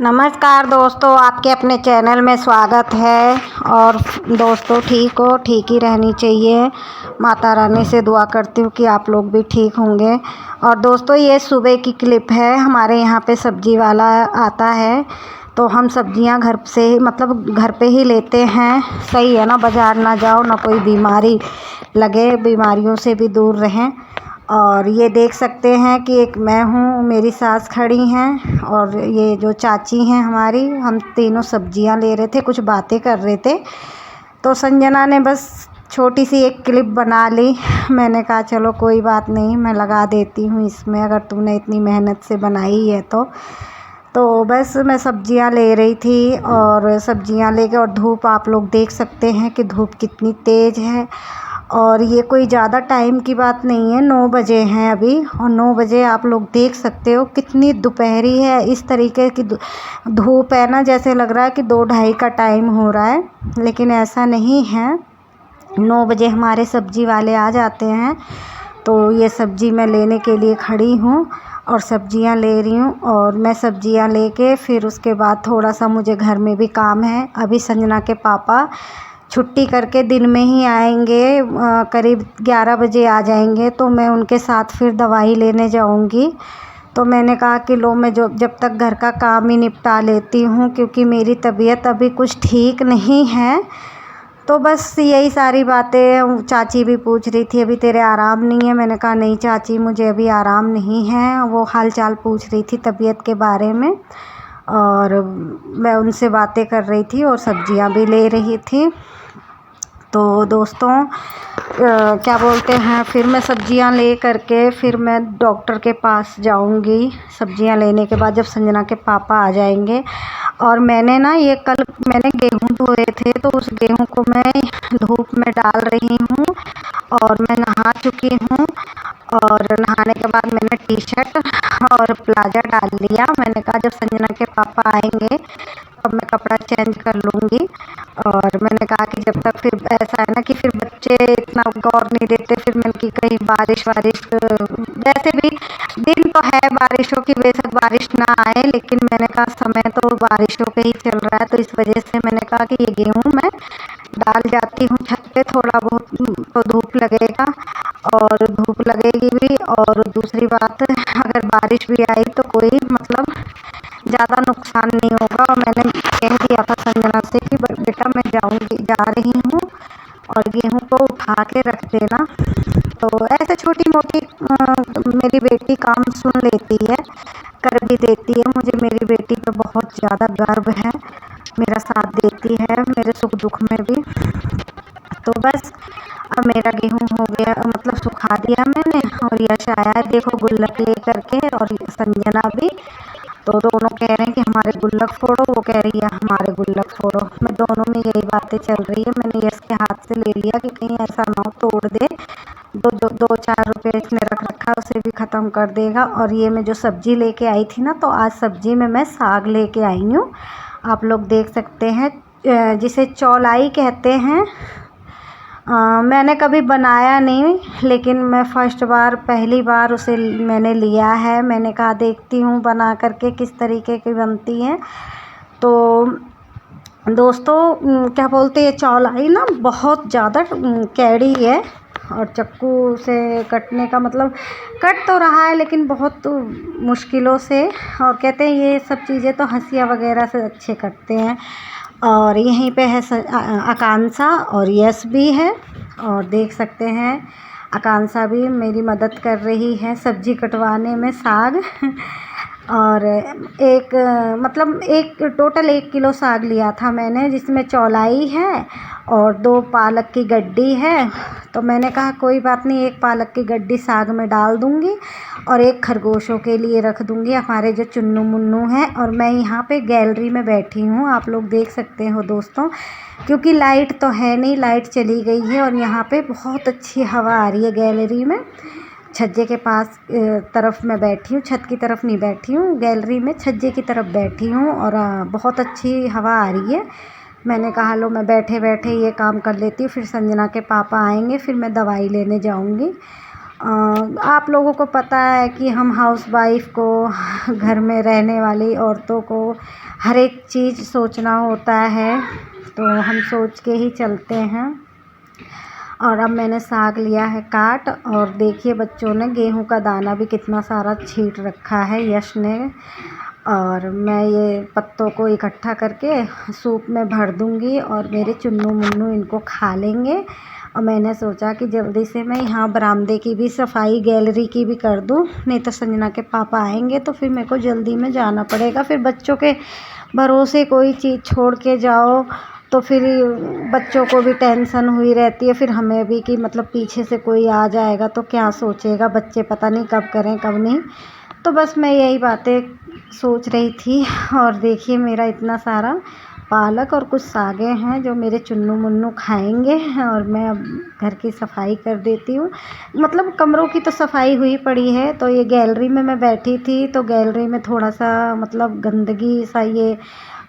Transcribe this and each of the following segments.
नमस्कार दोस्तों, आपके अपने चैनल में स्वागत है। और दोस्तों, ठीक हो, ठीक ही रहनी चाहिए। माता रानी से दुआ करती हूँ कि आप लोग भी ठीक होंगे। और दोस्तों, ये सुबह की क्लिप है। हमारे यहाँ पे सब्जी वाला आता है तो हम सब्जियाँ घर से मतलब घर पे ही लेते हैं। सही है ना, बाज़ार ना जाओ, ना कोई बीमारी लगे, बीमारियों से भी दूर रहें। और ये देख सकते हैं कि एक मैं हूँ, मेरी सास खड़ी हैं और ये जो चाची हैं हमारी, हम तीनों सब्जियां ले रहे थे, कुछ बातें कर रहे थे। तो संजना ने बस छोटी सी एक क्लिप बना ली। मैंने कहा चलो कोई बात नहीं, मैं लगा देती हूँ इसमें, अगर तुमने इतनी मेहनत से बनाई है तो बस मैं सब्जियां ले रही थी और सब्जियां लेके, और धूप आप लोग देख सकते हैं कि धूप कितनी तेज़ है। और ये कोई ज़्यादा टाइम की बात नहीं है, 9 बजे हैं अभी, और 9 बजे आप लोग देख सकते हो कितनी दोपहरी है। इस तरीके की धूप है ना, जैसे लग रहा है कि 2-2:30 का टाइम हो रहा है, लेकिन ऐसा नहीं है। 9 बजे हमारे सब्जी वाले आ जाते हैं। तो ये सब्जी मैं लेने के लिए खड़ी हूँ और सब्जियां ले रही हूँ। और मैं सब्जियां लेके फिर उसके बाद थोड़ा सा मुझे घर में भी काम है। अभी संजना के पापा छुट्टी करके दिन में ही आएंगे, करीब 11 बजे आ जाएंगे, तो मैं उनके साथ फिर दवाई लेने जाऊंगी। तो मैंने कहा कि लो, मैं जब तक घर का काम ही निपटा लेती हूँ, क्योंकि मेरी तबीयत अभी कुछ ठीक नहीं है। तो बस यही सारी बातें। चाची भी पूछ रही थी अभी तेरे आराम नहीं है। मैंने कहा नहीं चाची, मुझे अभी आराम नहीं है। वो हाल चाल पूछ रही थी तबीयत के बारे में, और मैं उनसे बातें कर रही थी और सब्जियां भी ले रही थी। तो दोस्तों, क्या बोलते हैं, फिर मैं सब्जियां ले करके फिर मैं डॉक्टर के पास जाऊंगी। सब्जियां लेने के बाद जब संजना के पापा आ जाएंगे, और मैंने ना ये कल मैंने गेहूं धोए थे, तो उस गेहूं को मैं धूप में डाल रही हूँ। और मैं नहा चुकी हूँ, और नहाने के बाद मैंने टी-शर्ट और प्लाजा डाल लिया। मैंने कहा जब संजना के पापा आएंगे तब मैं कपड़ा चेंज कर लूँगी। और मैंने कहा कि जब तक, फिर ऐसा है ना कि फिर बच्चे इतना गौर नहीं देते। फिर मैंने कि कहीं बारिश वैसे भी दिन तो है बारिशों की, बेशक बारिश ना आए, लेकिन मैंने कहा समय तो बारिशों के ही चल रहा है। तो इस वजह से मैंने कहा कि ये गेहूँ मैं डाल जाती हूँ छत पे, थोड़ा बहुत तो धूप लगेगा, और धूप लगेगी भी। और दूसरी बात, अगर बारिश भी आई तो कोई मतलब ज़्यादा नुकसान नहीं होगा। और मैंने कह दिया था संजना से कि बेटा मैं जा रही हूँ और गेहूँ को उठा के रख देना। तो ऐसे छोटी मोटी मेरी बेटी काम सुन लेती है, कर भी देती है। मुझे मेरी बेटी पे बहुत ज़्यादा गर्व है, मेरा साथ देती है मेरे सुख दुख में भी। तो बस अब मेरा गेहूँ हो गया, मतलब सुखा दिया मैंने। और यश आया है, देखो गुल्लक ले करके, और संजना भी। तो दोनों कह रहे हैं कि हमारे गुल्लक फोड़ो, वो कह रही है हमारे गुल्लक फोड़ो। मैं दोनों में यही बातें चल रही है। मैंने यश के हाथ से ले लिया कि कहीं ऐसा ना हो तोड़ दे। 2-4 रुपये इसने रख रखा, उसे भी ख़त्म कर देगा। और ये मैं जो सब्ज़ी लेके आई थी ना, तो आज सब्ज़ी में मैं साग लेके आई हूँ। आप लोग देख सकते हैं, जिसे चौलाई कहते हैं। मैंने कभी बनाया नहीं, लेकिन मैं पहली बार उसे मैंने लिया है। मैंने कहा देखती हूँ बना करके किस तरीके की बनती है। तो दोस्तों, क्या बोलते हैं, चौलाई ना बहुत ज़्यादा कैड़ी है, और चाकू से कटने का मतलब कट तो रहा है, लेकिन बहुत मुश्किलों से। और कहते हैं ये सब चीज़ें तो हंसिया वगैरह से अच्छे कटते हैं। और यहीं पे है आकांक्षा, और यश भी है। और देख सकते हैं आकांक्षा भी मेरी मदद कर रही है सब्जी कटवाने में, साग। और एक टोटल 1 किलो साग लिया था मैंने, जिसमें चौलाई है और 2 पालक की गड्डी है। तो मैंने कहा कोई बात नहीं, 1 पालक की गड्डी साग में डाल दूँगी और 1 खरगोशों के लिए रख दूँगी, हमारे जो चुन्नू मुन्नू हैं। और मैं यहाँ पे गैलरी में बैठी हूँ, आप लोग देख सकते हो दोस्तों, क्योंकि लाइट तो है नहीं, लाइट चली गई है। और यहाँ पे बहुत अच्छी हवा आ रही है गैलरी में। छज्जे के पास तरफ मैं बैठी हूँ, छत की तरफ नहीं बैठी हूँ, गैलरी में छज्जे की तरफ बैठी हूँ, और बहुत अच्छी हवा आ रही है। मैंने कहा लो मैं बैठे बैठे ये काम कर लेती हूँ, फिर संजना के पापा आएंगे, फिर मैं दवाई लेने जाऊँगी। आप लोगों को पता है कि हम हाउसवाइफ को, घर में रहने वाली औरतों को हर एक चीज़ सोचना होता है, तो हम सोच के ही चलते हैं। और अब मैंने साग लिया है काट, और देखिए बच्चों ने गेहूं का दाना भी कितना सारा छींट रखा है यश ने। और मैं ये पत्तों को इकट्ठा करके सूप में भर दूंगी और मेरे चुन्नू मुन्नू इनको खा लेंगे। और मैंने सोचा कि जल्दी से मैं यहाँ बरामदे की भी सफाई, गैलरी की भी कर दूँ, नहीं तो संजना के पापा आएंगे तो फिर मेरे को जल्दी में जाना पड़ेगा। फिर बच्चों के भरोसे कोई चीज़ छोड़ के जाओ तो फिर बच्चों को भी टेंशन हुई रहती है, फिर हमें भी कि मतलब पीछे से कोई आ जाएगा तो क्या सोचेगा, बच्चे पता नहीं कब करें कब नहीं। तो बस मैं यही बातें सोच रही थी। और देखिए मेरा इतना सारा पालक और कुछ सागे हैं जो मेरे चुन्नू मुन्नू खाएंगे। और मैं अब घर की सफाई कर देती हूँ, मतलब कमरों की तो सफाई हुई पड़ी है। तो ये गैलरी में मैं बैठी थी तो गैलरी में थोड़ा सा मतलब गंदगी सा, ये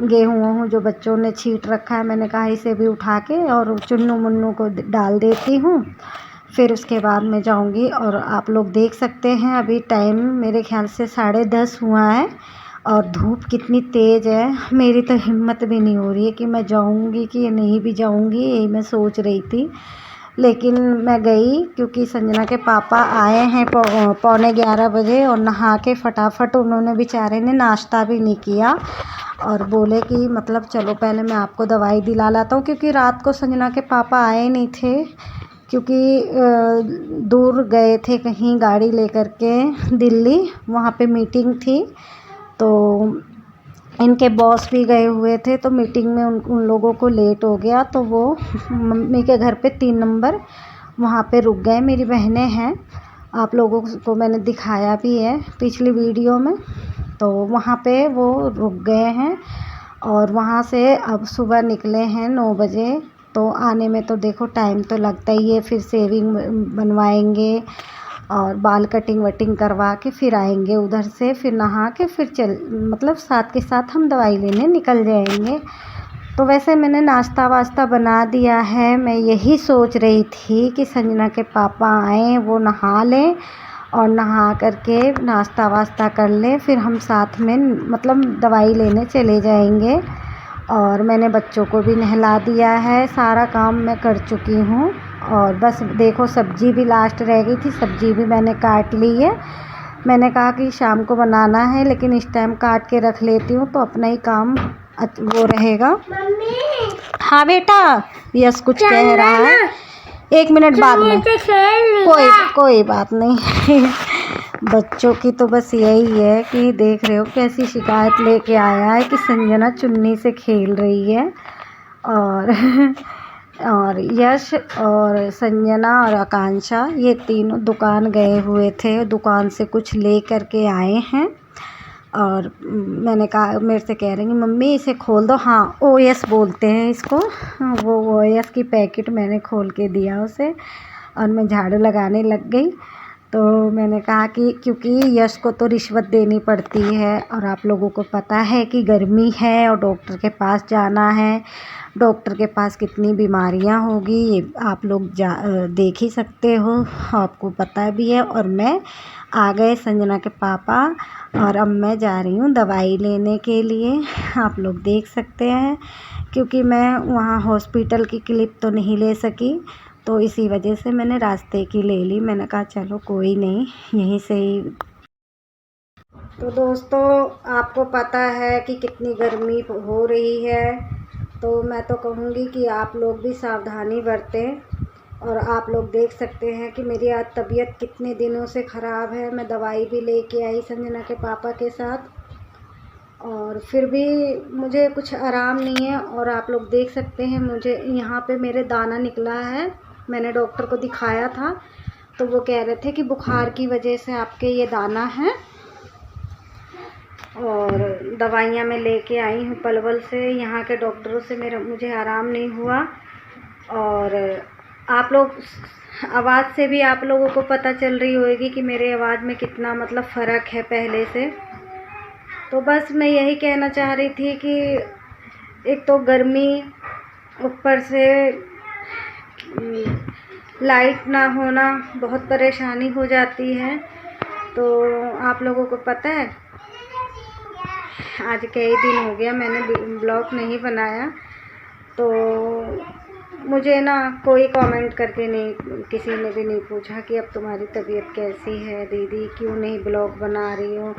गेहूँ वहूँ जो बच्चों ने छींट रखा है, मैंने कहा इसे भी उठा के और चुन्नू मुन्नू को डाल देती हूँ। फिर उसके बाद मैं जाऊँगी। और आप लोग देख सकते हैं अभी टाइम मेरे ख्याल से 10:30 हुआ है और धूप कितनी तेज़ है। मेरी तो हिम्मत भी नहीं हो रही है कि मैं जाऊँगी कि नहीं भी जाऊँगी, यही मैं सोच रही थी। लेकिन मैं गई क्योंकि संजना के पापा आए हैं 11:15 बजे, और नहा के फटाफट उन्होंने बेचारे ने नाश्ता भी नहीं किया और बोले कि मतलब चलो पहले मैं आपको दवाई दिला लाता हूँ, क्योंकि रात को संजना के पापा आए नहीं थे, क्योंकि दूर गए थे कहीं गाड़ी लेकर के दिल्ली, वहाँ पे मीटिंग थी। तो इनके बॉस भी गए हुए थे, तो मीटिंग में उन लोगों को लेट हो गया, तो वो मम्मी के घर पे 3 नंबर वहाँ पे रुक गए। मेरी बहनें हैं, आप लोगों को मैंने दिखाया भी है पिछली वीडियो में। तो वहाँ पे वो रुक गए हैं और वहाँ से अब सुबह निकले हैं 9 बजे। तो आने में तो देखो टाइम तो लगता ही है, फिर सेविंग बनवाएंगे और बाल कटिंग वटिंग करवा के फिर आएंगे उधर से, फिर नहा के फिर मतलब साथ के साथ हम दवाई लेने निकल जाएंगे। तो वैसे मैंने नाश्ता वास्ता बना दिया है। मैं यही सोच रही थी कि संजना के पापा आएँ, वो नहा लें और नहा करके नाश्ता वास्ता कर लें, फिर हम साथ में मतलब दवाई लेने चले जाएंगे। और मैंने बच्चों को भी नहला दिया है, सारा काम मैं कर चुकी हूँ। और बस देखो सब्ज़ी भी लास्ट रह गई थी, सब्ज़ी भी मैंने काट ली है। मैंने कहा कि शाम को बनाना है, लेकिन इस टाइम काट के रख लेती हूँ तो अपना ही काम वो रहेगा। हाँ बेटा, यस कुछ कह रहा है, 1 मिनट बाद में, कोई बात नहीं। बच्चों की तो बस यही है कि देख रहे हो कैसी शिकायत लेके आया है कि संजना चुन्नी से खेल रही है। और यश और संजना और आकांक्षा ये तीनों दुकान गए हुए थे, दुकान से कुछ ले करके आए हैं। और मैंने कहा, मेरे से कह रही हैं मम्मी इसे खोल दो। हाँ, ओएस बोलते हैं इसको। वो ओएस की पैकेट मैंने खोल के दिया उसे और मैं झाड़ू लगाने लग गई। तो मैंने कहा कि क्योंकि यश को तो रिश्वत देनी पड़ती है, और आप लोगों को पता है कि गर्मी है और डॉक्टर के पास जाना है। डॉक्टर के पास कितनी बीमारियां होगी ये आप लोग देख ही सकते हो, आपको पता भी है। और मैं आ गए संजना के पापा, और अब मैं जा रही हूँ दवाई लेने के लिए, आप लोग देख सकते हैं। क्योंकि मैं वहाँ हॉस्पिटल की क्लिप तो नहीं ले सकी, तो इसी वजह से मैंने रास्ते की ले ली। मैंने कहा चलो कोई नहीं, यहीं से ही। तो दोस्तों आपको पता है कि कितनी गर्मी हो रही है, तो मैं तो कहूँगी कि आप लोग भी सावधानी बरतें। और आप लोग देख सकते हैं कि मेरी आज तबीयत कितने दिनों से ख़राब है। मैं दवाई भी लेके आई संजना के पापा के साथ, और फिर भी मुझे कुछ आराम नहीं है। और आप लोग देख सकते हैं मुझे यहाँ पे मेरे दाना निकला है। मैंने डॉक्टर को दिखाया था तो वो कह रहे थे कि बुखार की वजह से आपके ये दाना है। और दवाइयाँ मैं लेके आई हूँ पलवल से, यहाँ के डॉक्टरों से मुझे आराम नहीं हुआ। और आप लोग आवाज़ से भी आप लोगों को पता चल रही होगी कि मेरे आवाज़ में कितना मतलब फ़र्क है पहले से। तो बस मैं यही कहना चाह रही थी कि एक तो गर्मी, ऊपर से लाइट ना होना बहुत परेशानी हो जाती है। तो आप लोगों को पता है, आज कई दिन हो गया मैंने ब्लॉग नहीं बनाया। तो मुझे ना कोई कमेंट करके नहीं, किसी ने भी नहीं पूछा कि अब तुम्हारी तबीयत कैसी है दीदी, क्यों नहीं ब्लॉग बना रही हो।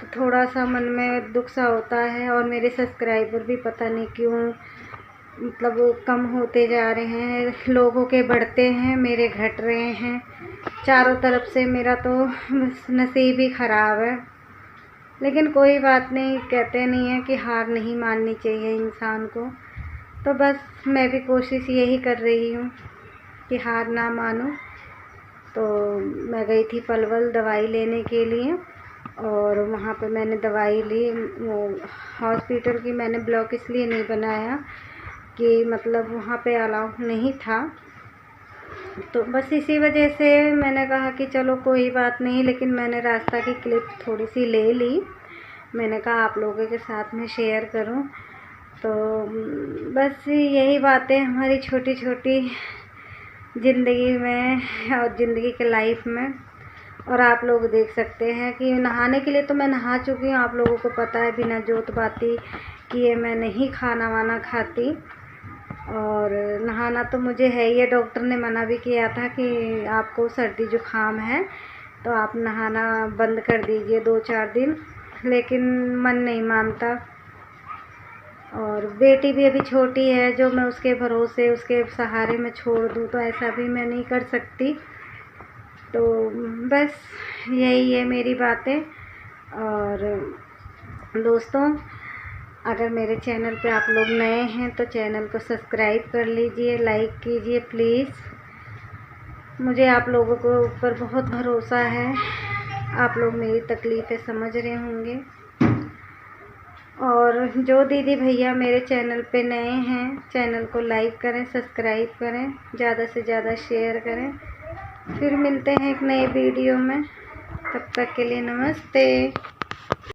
तो थोड़ा सा मन में दुख सा होता है। और मेरे सब्सक्राइबर भी पता नहीं क्यों मतलब कम होते जा रहे हैं, लोगों के बढ़ते हैं, मेरे घट रहे हैं। चारों तरफ से मेरा तो नसीब ही ख़राब है। लेकिन कोई बात नहीं, कहते नहीं है कि हार नहीं माननी चाहिए इंसान को। तो बस मैं भी कोशिश यही कर रही हूँ कि हार ना मानूं। तो मैं गई थी पलवल दवाई लेने के लिए, और वहाँ पे मैंने दवाई ली। वो हॉस्पिटल की मैंने ब्लॉग इसलिए नहीं बनाया कि मतलब वहाँ पे अलाउ नहीं था, तो बस इसी वजह से मैंने कहा कि चलो कोई बात नहीं। लेकिन मैंने रास्ता की क्लिप थोड़ी सी ले ली, मैंने कहा आप लोगों के साथ में शेयर करूं। तो बस यही बातें हमारी छोटी छोटी ज़िंदगी में और ज़िंदगी के लाइफ में। और आप लोग देख सकते हैं कि नहाने के लिए तो मैं नहा चुकी हूँ, आप लोगों को पता है, बिना जोत बाती किए मैं नहीं खाना वाना खाती। और नहाना तो मुझे है, ये डॉक्टर ने मना भी किया था कि आपको सर्दी जुकाम है तो आप नहाना बंद कर दीजिए 2-4 दिन, लेकिन मन नहीं मानता। और बेटी भी अभी छोटी है, जो मैं उसके भरोसे उसके सहारे में छोड़ दूँ, तो ऐसा भी मैं नहीं कर सकती। तो बस यही है मेरी बातें। और दोस्तों, अगर मेरे चैनल पे आप लोग नए हैं तो चैनल को सब्सक्राइब कर लीजिए, लाइक कीजिए प्लीज़। मुझे आप लोगों को ऊपर बहुत भरोसा है, आप लोग मेरी तकलीफ़ें समझ रहे होंगे। और जो दीदी भैया मेरे चैनल पे नए हैं, चैनल को लाइक करें, सब्सक्राइब करें, ज़्यादा से ज़्यादा शेयर करें। फिर मिलते हैं एक नए वीडियो में, तब तक के लिए नमस्ते।